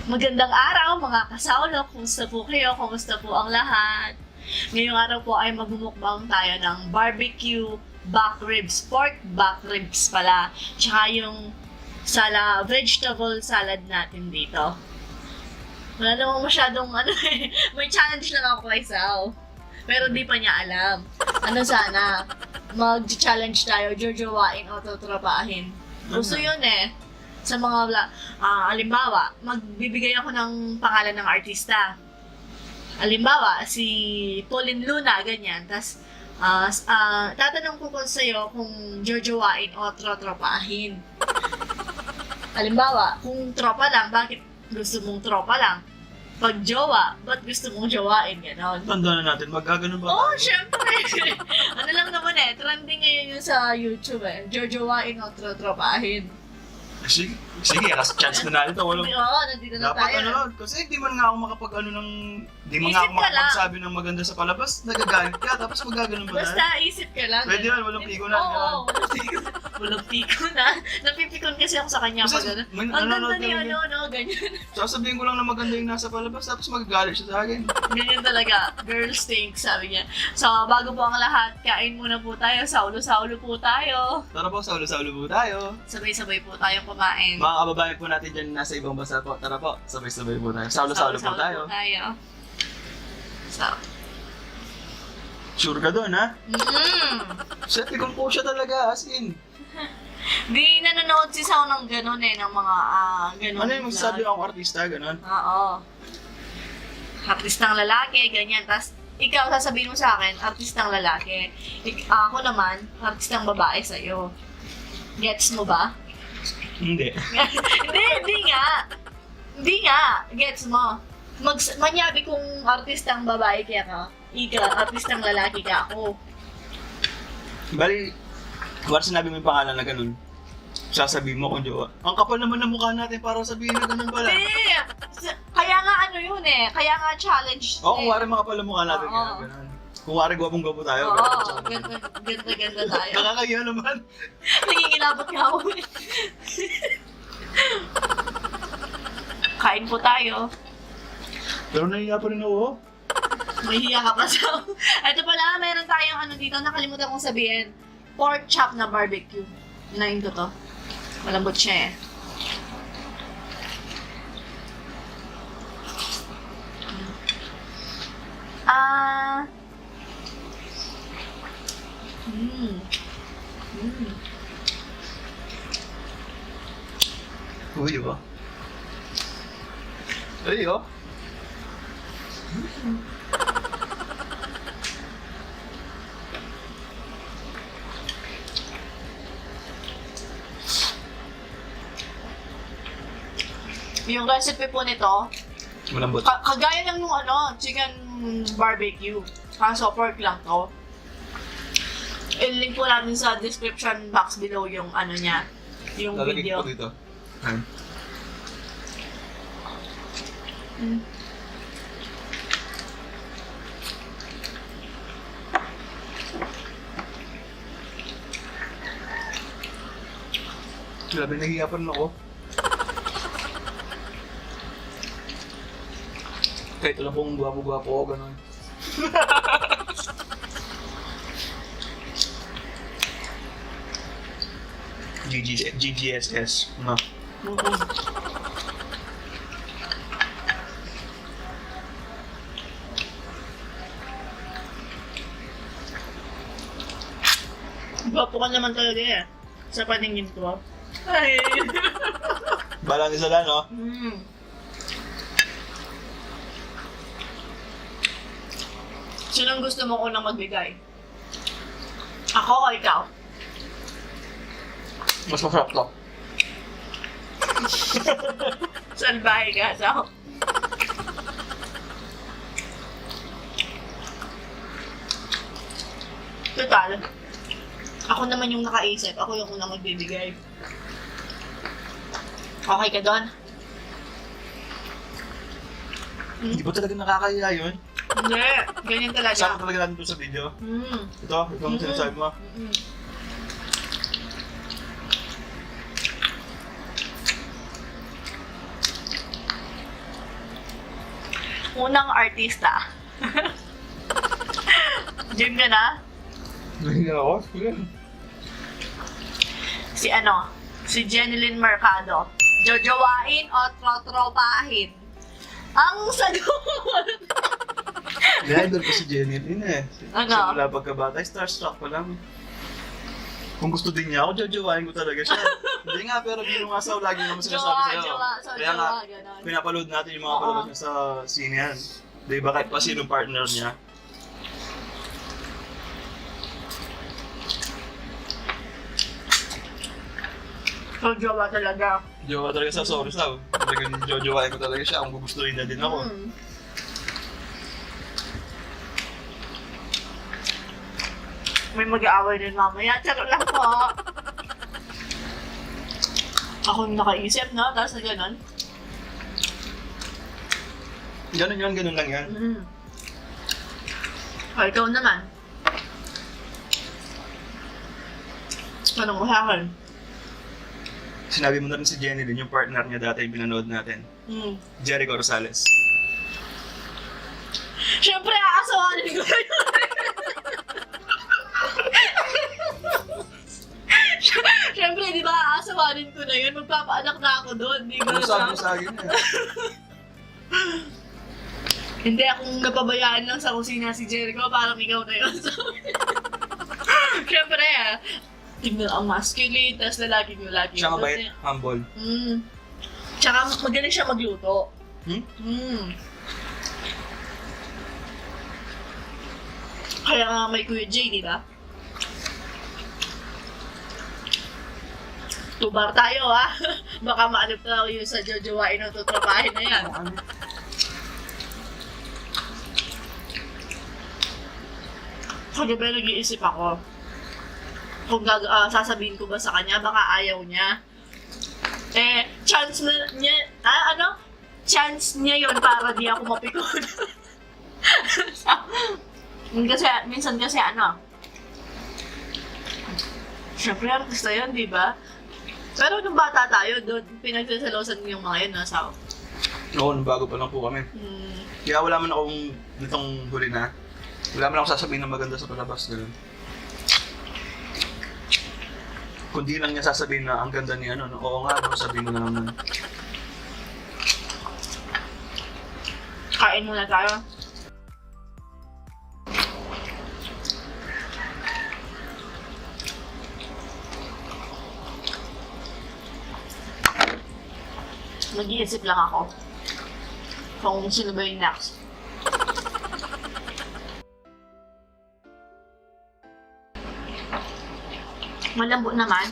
Magandang araw mga kasawlo, kumusta po kayo? Kumusta po ang lahat? Ngayong araw po ay magmumukbang tayo ng barbecue back ribs, pork back ribs pala. Tsaka yung vegetable salad natin dito. Wala namang masyadong may challenge lang ako kay Sao. Pero di pa niya alam. Sana, mag-challenge tayo, jojowain o tutrapahin. Gusto yun eh. Sa mga, halimbawa, magbibigay ako ng pangalan ng artista. Halimbawa, si Pauline Luna, ganyan. Tapos, tatanong ko sa'yo kung jojowain o trotropahin. Halimbawa, kung tropa lang, bakit gusto mong tropa lang? Pag jowa, ba't gusto mong jowain? Ganon. Tanda na natin, magkaganon ba Oo, tayo? syempre. Ano lang naman trending ngayon yun sa YouTube jojowain o trotropahin. Sige, kasi chance na natin ito. Walang... Oo, nandito na Dapat tayo. kasi di man nga ako di man nga Isip ako ka lang. makapagsabi ng maganda sa palabas, nagagalit ka, tapos magaganon ba Basta na? isip ka lang. Pwede yan, walang piko na. Oo, walang piko. Walang piko na. Napipikon kasi ako sa kanya pag Kasi, gano'n. may Ang ganda nanonood ni kami. ganyan. Sasabihin ko lang na maganda yung nasa palabas, tapos magagalit siya sa akin. Ganyan talaga. Girl stinks, sabi niya. So, bago po ang lahat, kain muna po tayo. Saulo-saulo po tayo. Tara po, saulo-saulo po tayo. Sabay-sabay po tayong kumain. Mga kababayan po natin dyan nasa ibang bansa po. Tara po, sabay-sabay po tayo. Saulo-saulo po tayo. So, Sure ka doon, ha? mm. Po siya talaga, as in. Di nanonood si Sao ng gano'n ng mga gano'n. Ano yung magsasabi akong artista, gano'n? Oo. Artistang lalaki, ganyan. Tapos, ikaw sasabihin mo sa akin, artistang lalaki. Ako naman, artistang babae sa'yo. Gets mo ba? Hindi. Hindi nga. Hindi nga. Gets mo. Manyabi kung artistang babae kaya ka, artistang lalaki ka ako. Bali, wala sinabi mo yung pangalan na ganun. Sasabihin mo kung jowa. Ang kapal naman ng mukha natin para sabihin na ganun pala. Hindi! Kaya nga yun Kaya nga challenge. Oo, kung wari makapal ng mukha natin, Oo. kaya ganun. Kung wari gwapong-gwapo tayo, Oo, ganun. ganda tayo. Nakakaya naman. Nangingilabot nga ako. Kain po tayo. Pero nahiya pa rin ako. Mahihiya ka pa sa... Ito pala, meron tayong dito, nakalimutan kong sabihin. Pork chop na barbecue. Yun ko to. Malambot siya Uy, di ba? Ay, oh. Yung recipe po nito, Malambot. kagaya lang nung chicken barbecue. Kaso pork lang to. I-link po natin sa description box below yung niya. Yung Lalagay video. ko dito. Ayan. Mm. Grabe, nahiya pa rin ako. Kahit alam kong gwapo-gwapo ako, gano'n. GGSS. No. Gwapo ka naman talaga sa paningin ko. Ay. Balang isa lang, no? Sinong gusto mo unang magbigay? Ako o ikaw? Mas masarap to. Salbahe ka, so. Total. Ako naman yung nakaisip. Ako yung unang magbibigay. Okay ka doon? Hindi ba talaga nakakaya yun? Hindi. Ganyan talaga. Sama talaga natin ito sa video. Ito ang sinasabi mo. Unang artista. Gym ka na? Hindi ako. Sige. Si Jeneline Mercado. Jojowain o trotropahin? Ang sagot! Idol ko si Jenny din eh. Ano? Simula pagkabata, starstruck pa lang. Kung gusto din niya ako, jojowain ko talaga siya. Hindi nga, pero di mo nga sa lagi naman sinasabi sa'yo. Kaya nga, Ganon. pinapaload natin yung mga Oo. palabas niya sa scene yan. Di ba kahit pa sinong partner niya? Jojowa talaga. Jowa talaga sa Sorry Sao. Talagang jojowain ko talaga siya kung gugustuhin na din ako. May mag-aaway din mamaya. Charot lang po. Ako yung nakaisip, no? Tapos na gano'n. Ganun lang yan. O, ikaw naman. Anong mo sa akin? Sinabi mo na rin si Jenny din, yung partner niya dati yung pinanood natin. Jericho Rosales. Siyempre, aasawanin ko yun. Siyempre, di ba, aasawanin ko na yun. Magpapaanak na ako doon, di ba? Ano sabi mo sa akin eh? Hindi akong napabayaan lang sa kusina si Jericho, parang ikaw na yun. So, siyempre, tignan ang masculine, tapos lalaki yung lagi. Siya mabait, humble. Tsaka magaling siya magluto. Kaya nga may Kuya Jay, di ba? Tubar tayo, ha? Baka maalip na ako yung sa jojowain ng tutrapahin na yan. Kagabi nag-iisip ako kung sasabihin ko ba sa kanya, baka ayaw niya. Chance niya, chance niya yun para di ako mapikon. Minsan kasi syempre artista yun, di ba? Pero nung bata tayo, doon pinagsasalosan yung mga yun, nasa ako. Oo, nung bago pa lang po kami. Kaya wala man akong nitong huli na. Wala man akong sasabihin na maganda sa palabas. Ganun. Kundi lang niya sasabihin na ang ganda ni oo nga, sabihin ko na naman. Kain muna tayo. Nag-iisip lang ako kung sino ba yung next. Malambot naman.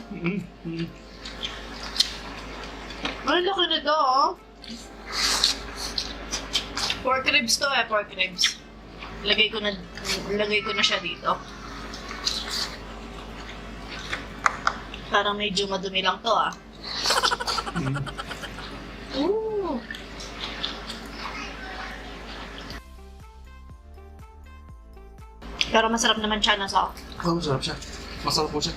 Ay, laki nito, oh. Pork ribs to pork ribs. Lagay ko na siya dito. Parang medyo madumi lang to, ah. Ooh. Pero masarap naman siya, nasa. Oo, masarap siya. Masarap po siya.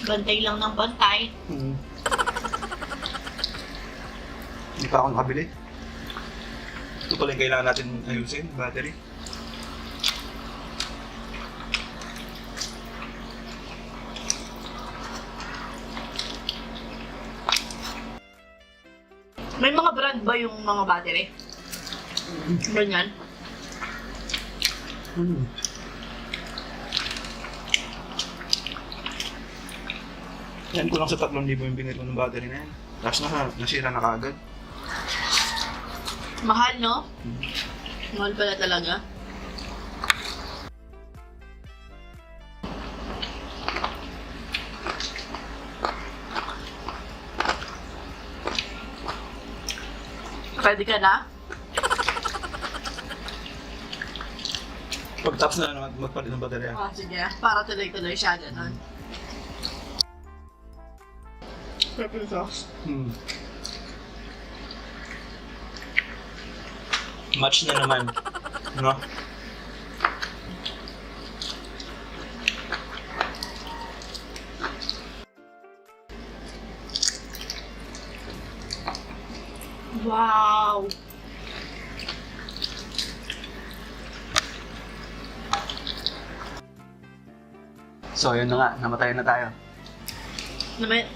Bantay lang ng bantay. Hindi pa ako nakabili. Ito pala yung kailangan natin ayusin, battery. May mga brand ba yung mga battery? Ganyan? Yan ko lang sa 3,000 yung binili ko ng battery na yan. Tapos nasira na kagad. Mahal, no? Mahal pala talaga. Ready ka na? Pagtapos na naman magpalit ng baterya. Sige. Para tuloy-tuloy siya, gano'n. Purple sauce. Match na naman. No? Wow! So, yun na nga. Namatayan na tayo.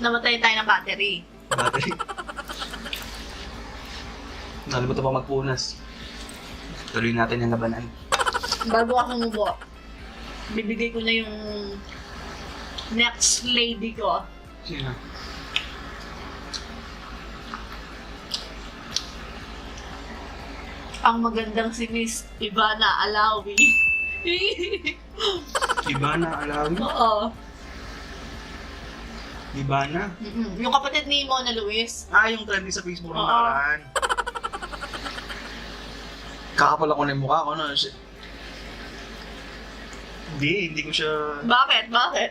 Namatay tayo ng battery. Battery. Nalimutan pa magpunas. Tuloy natin yung labanan. Bago ako umubo, bibigay ko na yung next lady ko. Sino? Ang magandang si Miss Ivana Alawi. Ivana Alawi? Oo. Ivana? Yung kapatid ni Mona Luis. Ah, yung trending sa Facebook ng Oo. nakaraan. Kakapal ako na yung mukha ko, no? Hindi ko siya... Bakit? Bakit?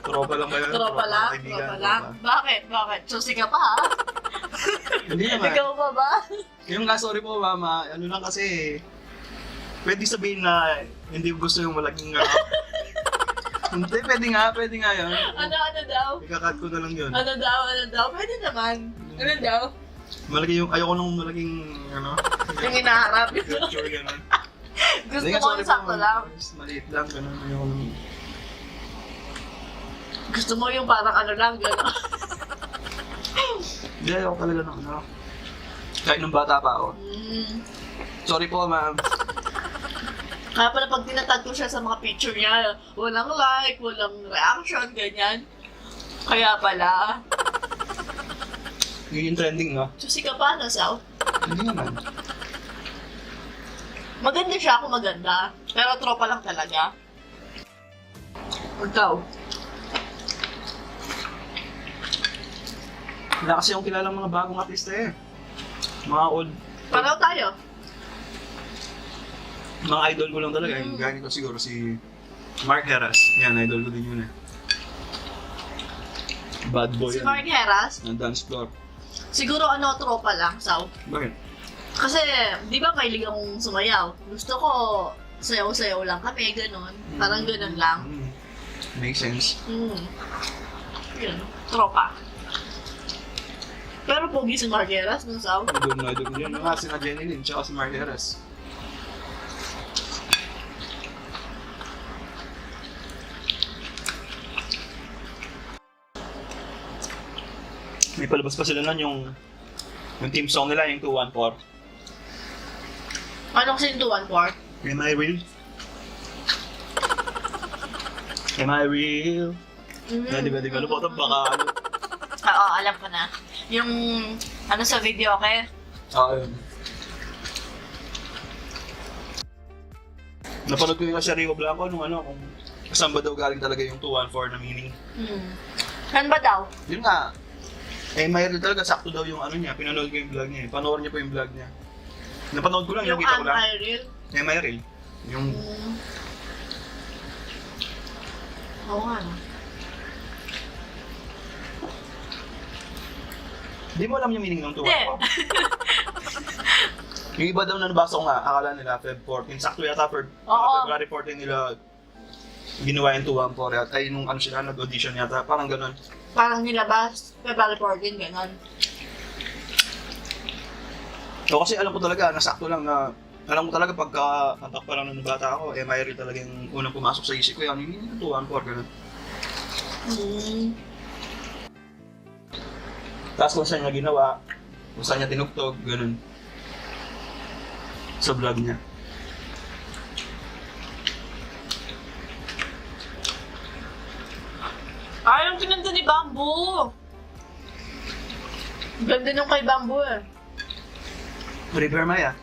Tropa lang ba yun? Tropa lang? kaibigan, Tropa lang? tropa. Bakit? Bakit? Susi ka pa, ha? Hindi naman. Ikaw pa ba? Yung nga, sorry po, mama. Ano lang kasi... Pwede sabihin na hindi ko gusto yung malaking nga. Hindi, pwede nga yun. Ano daw? Ikakat ko na lang yun. Ano daw? Pwede naman. Ano daw? Malaki yung... Ayoko nung malaking... Ano? Yung hinaharap. Picture, gano'n. Gusto Hindi nga, mo sorry yung sakto po, lang. maliit lang, gano'n. Ayoko nung... Gusto mo yung parang ano lang, gano'n. Hindi, ayoko talaga ng ano. Kahit nung bata pa ako. Sorry po, ma'am. Kaya pala pag tinatag ko siya sa mga picture niya, walang like, walang reaction, ganyan. Kaya pala. Yun yung trending, no? Susi ka pa, no, Sao? Hindi naman. Maganda siya ako maganda. Pero tropa lang talaga. Ikaw? Wala kasi yung kilalang mga bagong artista eh. Mga old... Pareho tayo. Mga idol ko lang talaga. Yung gani ko siguro si Mark Heras. Yan, idol ko din yun eh. Bad boy Si yan. Mark Heras, Ng dance floor. siguro ano, tropa lang, Sao. Bakit? Kasi, di ba mahilig akong sumayaw? Gusto ko, sayaw-sayaw lang kami, gano'n. Parang gano'n lang. Makes sense. Yun, tropa. Pero pogi si Mark Heras, no, Sao? Idol na idol yun. Yung nga si na Jenny Lin, tsaka si Mark Heras. May palabas pa sila nun yung team song nila, yung 214. Ano kasi yung 214? Am I real? Am I real? Di ba? Lupot baka ano. Oo, alam ko na. Yung, ano sa video, okay? Yun. Napanood ko yung sa Rio Blanco nung ano, kung saan ba daw galing talaga yung 214 na meaning. Saan ba daw? Yun nga, mayroon talaga, sakto daw yung ano niya, pinanood ko yung vlog niya eh. Panoorin niyo po yung vlog niya. Napanood ko lang, Yung nakita ko lang. Iril? Mayroon. Yung, Oo nga, no? di mo alam yung meaning ng 214. Hindi. Yung iba daw na nabasa ko nga, akala nila Feb 14, sakto yata Oo. February 14 nila ginawa yung 214 at ay nung ano sila, nag-audition yata, parang ganun. Parang nilabas, February 14, gano'n. So kasi alam ko talaga, nasakto lang na, alam ko talaga pagka atak pa lang nung bata ako, Mayroon talaga yung unang pumasok sa isip ko yan, yung 214, ganun. Tapos kung saan niya ginawa, kung saan niya tinugtog, ganun. Sa vlog niya. Ay, ang kinanta ni Bamboo! Ganda nung kay Bamboo eh. River Maya.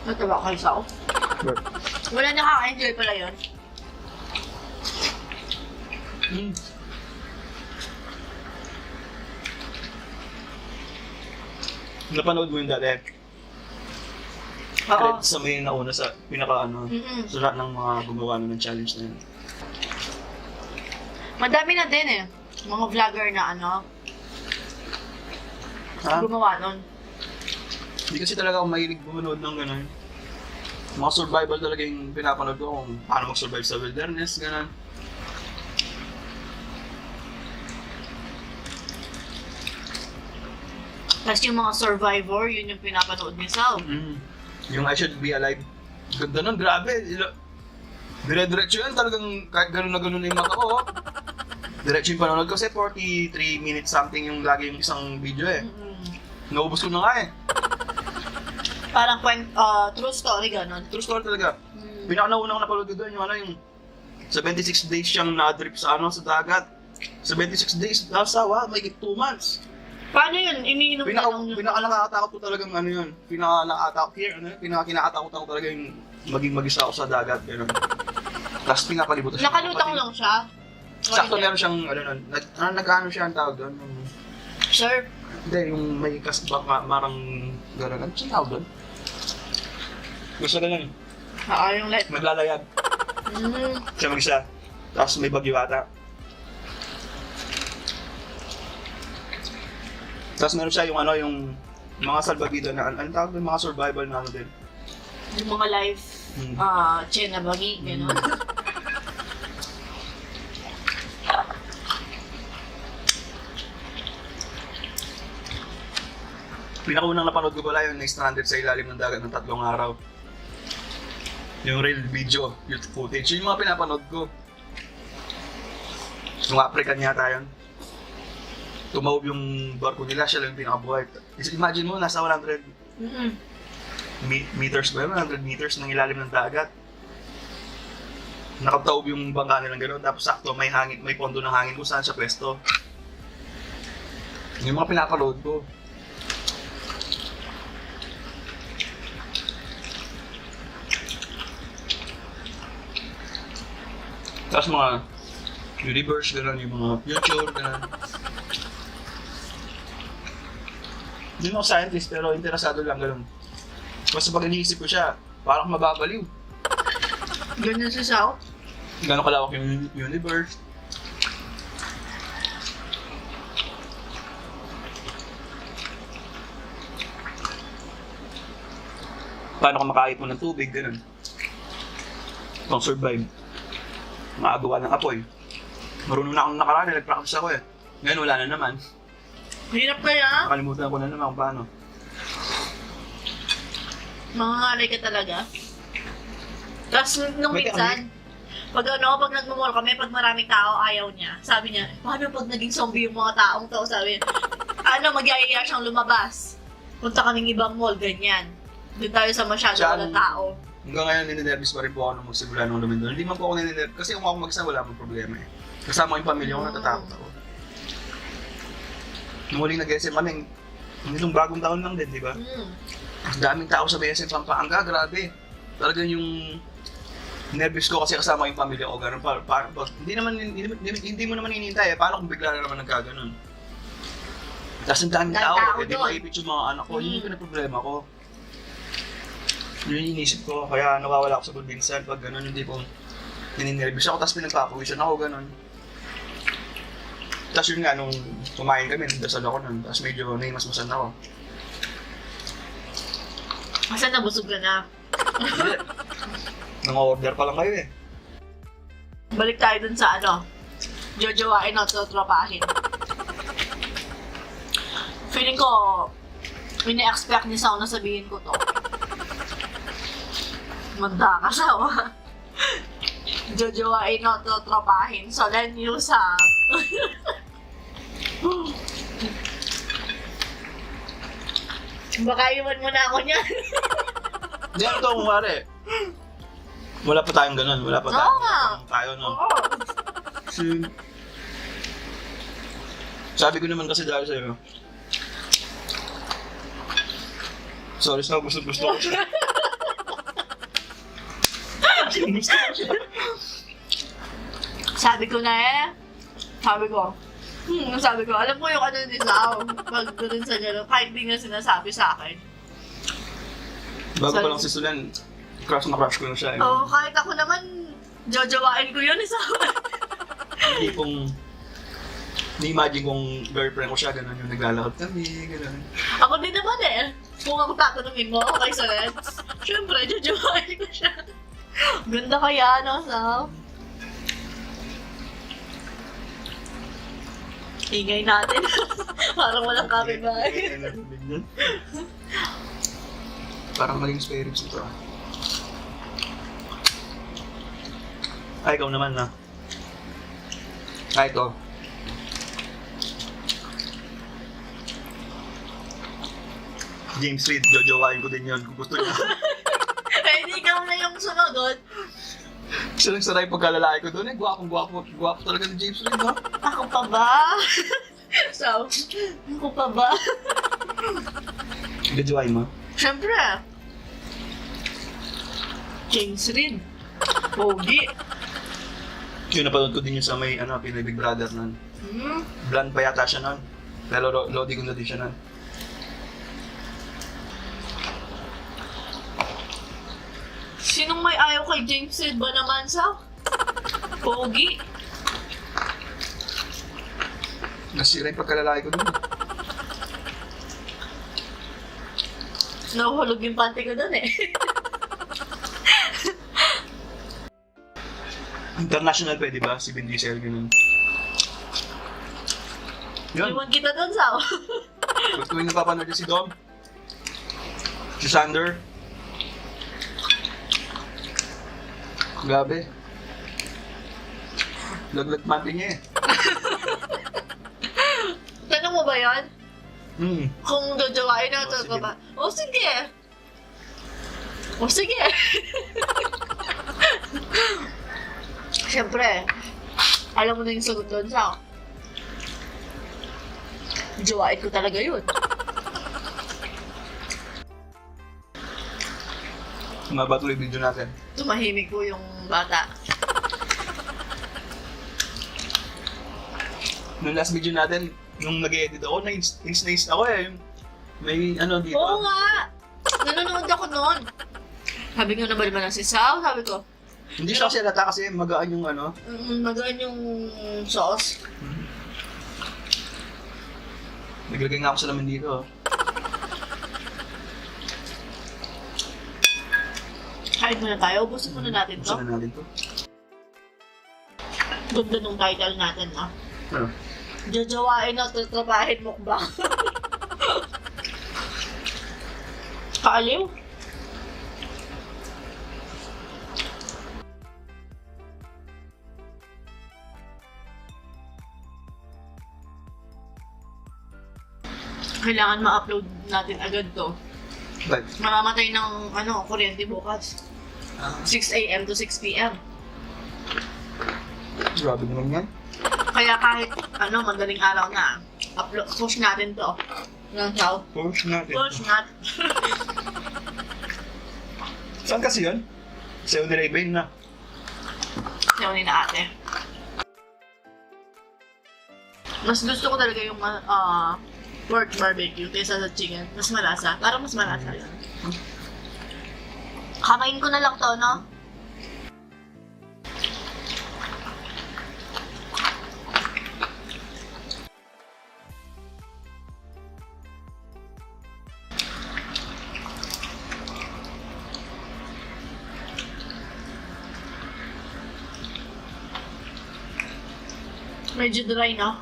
Natawa kayo sa ako. Wala nakaka-enjoy pala yun. Napanood mo yung dati? Oo. Sa may nauna sa pinaka ano, sa lahat ng mga gumawa na ng challenge na yun. Madami na din eh. Mga vlogger na ano, Ha? gumawa nun. Hindi kasi talaga ako mahilig bumanood ng gano'n. Mga survival talaga yung pinapanood ko kung paano mag-survive sa wilderness, gano'n. Tapos yung mga Survivor, yun yung pinapanood ni Sal. Yung I Should Be Alive. Ganda nun, grabe. Dire-diretso yan, talagang kahit gano'n na gano'n na yung mata ko. Oh. Diretso yung panonood ko kasi 43 minutes something yung lagi yung isang video eh. Naubos ko na nga eh. Parang true story, gano'n. True story talaga. Pinaka-naunang napanood ko doon yung yung 76 days siyang na-drip sa sa dagat. 76 days, nasa may 2 months. Paano yun? Iniinom na lang yun? Pinaka-nakakatakot ko talagang yun. Pinaka-kinakatakot ako talaga yung maging mag-isa ako sa dagat. Gano'n. Tapos pinapalibutan siya. Nakalutang lang siya? Sakto meron siyang, nag-ano siya ang tawag doon? Sure. Hindi, yung may marang gano'n. Ano siyang tawag doon? Gusto ganun. Yung light. Maglalayag. Siya mag-isa. Tapos may bagyo ata. Tapos meron siya yung yung mga salbabida na, anong tawag doon? Mga survival na din. Yung mga life, chena bagi, gano'n. Pinakaunang napanood ko pala yung na-stranded sa ilalim ng dagat ng 3 araw. Yung real video, YouTube footage, yun yung mga pinapanood ko. Yung African yata yun. Tumawid yung barko nila, siya lang yung pinakabuhay. Imagine mo, nasa 100 meters ba yun? 100 meters ng ilalim ng dagat. Nakataob yung bangka nilang gano'n, tapos sakto may hangin, may pondo ng hangin kung saan siya pwesto. Yung mga pinapanood ko. Tapos mga universe, gano'n, yung mga future, gano'n. Hindi ako scientist, pero interesado lang gano'n. Basta pag iniisip ko siya, parang mababaliw. Ganyan si Sao? Gano'n kalawak yung universe. Paano ka makahit mo ng tubig, gano'n. Pang survive. Makagawa ng apoy. Marunong na akong nakaraan, nag-practice ako eh. Ngayon wala na naman. Hirap kaya? Nakalimutan ko na naman kung paano. Mangangalay ka talaga. Tapos nung minsan, pag nagmamall kami, pag maraming tao, ayaw niya. Sabi niya, paano pag naging zombie yung mga taong to? Sabi niya, magyayaya siyang lumabas. Punta kaming ibang mall, ganyan. Doon tayo sa masyado walang tao. Hanggang ngayon, nininervis pa rin po ako nung magsimula nung lumindol. Hindi man po ako nininervis, kasi kung ako mag-isa, wala pong problema eh. Kasama ko yung pamilya ko, natatakot ako. Nung huling nag-SM kami, nitong bagong taon lang din, di ba? Daming tao sa SM Pampanga, grabe. Talagang yung nervous ko kasi kasama yung pamilya ko, gano'n. Hindi mo naman hinihintay eh, paano kung bigla na naman nagkaganon? Tapos ang daming tao, di maipit yung mga anak ko, yun yung pinag-problema ko. Yun yung inisip ko, kaya nawawala ako sa bulbinsan pag gano'n, hindi po nininervous ako, tapos pinagpapawisan ako, gano'n. Tapos yun nga, nung kumain kami, dasal ako nun, tapos medyo naimasmasan ako. Masa nabusog ka na? Hindi. Nang-order pa lang kayo eh. Balik tayo dun sa jojowain o tropahin. Feeling ko, ini-expect ni Sao na sabihin ko to. Manda ka, Sao. Jojowain o tropahin. So, then use up. Baka iwan mo na ako niyan. Hindi ano to, kumari. Wala pa tayong ganun, wala pa tayo, no? Oo. Sabi ko naman kasi dahil sa'yo. Sorry sa gusto ko siya. Gusto ko siya. Sabi ko, alam mo yung ni Sao, pag doon sa gano'n, kahit di nga sinasabi sa akin. Bago pa lang si Sulan, crush na crush ko na siya. Oo, kahit ako naman, jojowain ko yun, Sao. Hindi pong, ni-imagine kong girlfriend ko siya, gano'n yung naglalakad kami, gano'n. Ako din naman eh. Kung ako tatanungin mo, okay sa Reds, syempre, jojowain ko siya. Ganda kaya, Sao? Ingay natin. Parang walang kapitbahay. Parang maling spirits ito. Ay, ikaw naman na. Ay, ito. James Reid, jojowain ko din yun kung gusto niya. Eh, hindi ikaw na yung sumagot. Siya lang saray pagkalalaki ko doon eh. Gwapong-gwapo talaga ni James Reid, no? Ako pa ba? So, ako pa ba? Jojowain mo? Siyempre. James Reid. Pogi. Yun, napanood ko din yun sa may, Pinoy Big Brother nun. Blonde pa yata siya nun. Pero Lodi ko na din siya nun. Sinong may ayaw kay James Reid ba naman sa? Pogi. Nasira yung pagkalalaki ko doon. Nahuhulog yung panty ko doon eh. International pwede ba? Si Vin Diesel, ganun. Yun. Iwan kita doon sa. Pag tuwing napapanood niya si Dom, si Sander. Grabe. Laglag mati niya eh. Tanong mo ba yan? Kung jojowain na ito sige. ka ba? O sige. O sige. Siyempre, alam mo na yung sagot doon sa. Jowain ko talaga yun. Maba tuloy video natin. Tumahimik po yung bata. Nung last video natin, nung nag-edit ako, na-inst ako eh. May dito. Oo nga! Nanonood ako noon. Sabi nga naman naman si Sao, sabi ko, Hindi siya kasi halata kasi magaan yung magaan yung sauce. Naglagay nga ako sa laman dito. Kain muna tayo, ubusin muna natin to. Gusto na natin to. Ganda nung title natin, no? Ano? Jojowain na, tatrapahin mukbang. Kaaliw? Kailangan ma-upload natin agad to. But, Mamamatay ng kuryente bukas. 6 a.m. to 6 p.m. grabe naman yan. Kaya kahit madaling araw na, push natin to. Ng Sao. Push natin. Push natin. Saan kasi yun? Sa Uniraven na. Sayo ni na ate. Mas gusto ko talaga yung pork barbecue kaysa sa chicken. Mas malasa. Parang mas malasa yun. Kamain ko na lang to, no? Medyo dry, no?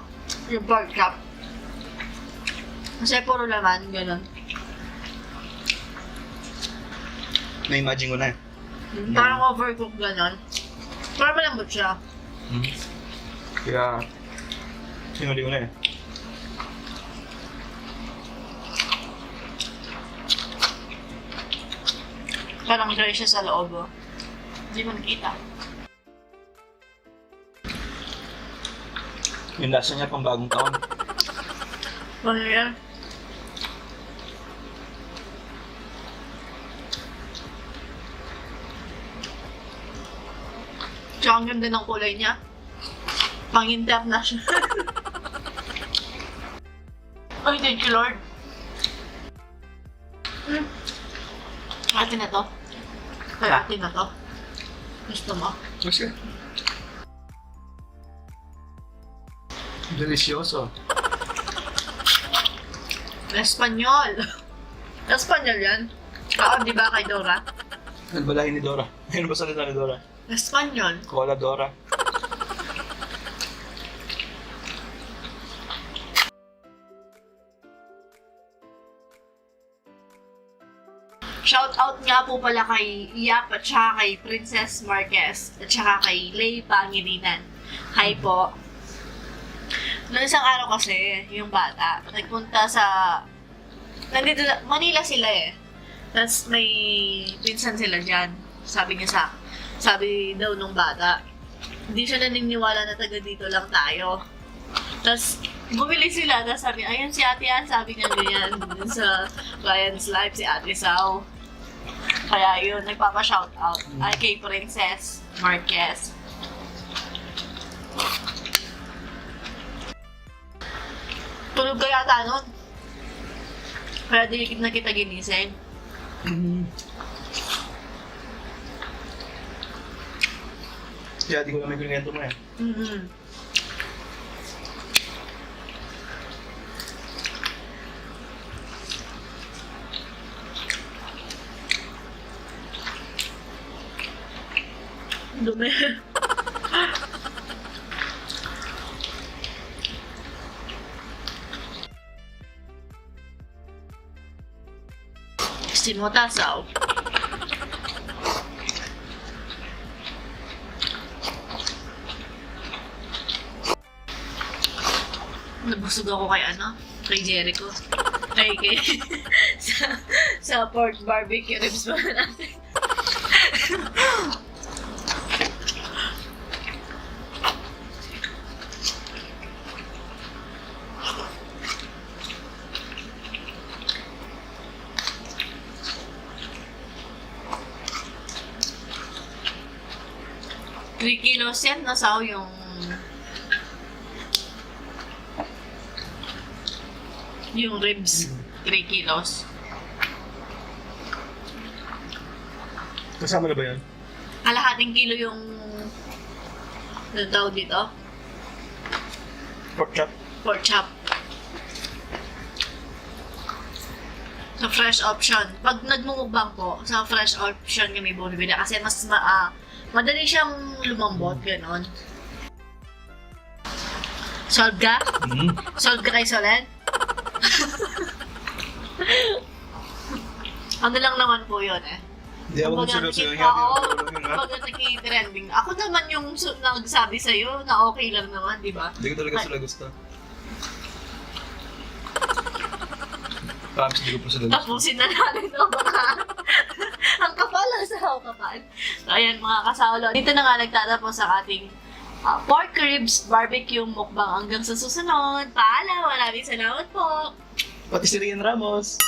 Yung pork chop. Kasi puro laman, gano'n. Na-imagine ko na. Parang overcooked gano'n. Parang malambot siya. Kaya, sinuli ko na eh. Parang dry siya sa loob, oh. Hindi mo nakita. Yung lasa niya pang bagong taon. Ano yan? Tsaka ang ganda ng kulay niya. Pang-international. Ay, thank you, Lord. Atin na to. Ay, atin na to. Gusto mo? Kasi, delicioso. Espanyol. Espanyol yan. Oo, di ba kay Dora? Ano ba lahi ni Dora? Ano ba salita ni Dora? Espanyol. Cola Dora. Kaya po pala kay Yap at saka kay Princess Marquez at saka kay Lay Pangilinan. Hi po. Noong isang araw kasi, yung bata, nagpunta sa... Nandito, Manila sila eh. Tapos may pinsan sila dyan. Sabi daw nung bata, hindi siya naniniwala na taga dito lang tayo. Tapos, bumili sila, tapos sabi, ayun si Ate Ann, sabi niya ganyan, dun sa Client's Life, si Ate Sau. Kaya yun, nagpapa-shoutout ay kay Princess Marquez. Tulog ka yata nun. Kaya di na kita ginising. Kaya di ko naman kinento mo eh. Dumi. Simotasaw. Nabusog ako kay kay Jericho. Kay sa pork barbecue ribs pa natin. Three kilos yan, nasaw yung ribs. 3 kilos. Kasama na ba yan? Kalahating kilo yung tawag dito? Pork chop? Pork chop. Sa fresh option. Pag nagmumukbang po, sa fresh option kami bumibili kasi mas madali siyang lumambot, gano'n. Solve ka? Solve ka kay Solen? Ano lang naman po yun eh. Hindi ako magsulog sa'yo. Pag nag-trending. Ako naman yung nagsabi sa'yo na okay lang naman, di ba? Hindi ko talaga sila gusto. Promise, hindi ko po sila gusto. Tapusin na natin ito mga... Ang kapal lang sa kapal. So, ayan mga kasaulo. Dito na nga nagtatapos sa ating pork ribs barbecue mukbang. Hanggang sa susunod. Paalam! Maraming salamat po! Pati si Rian Ramos.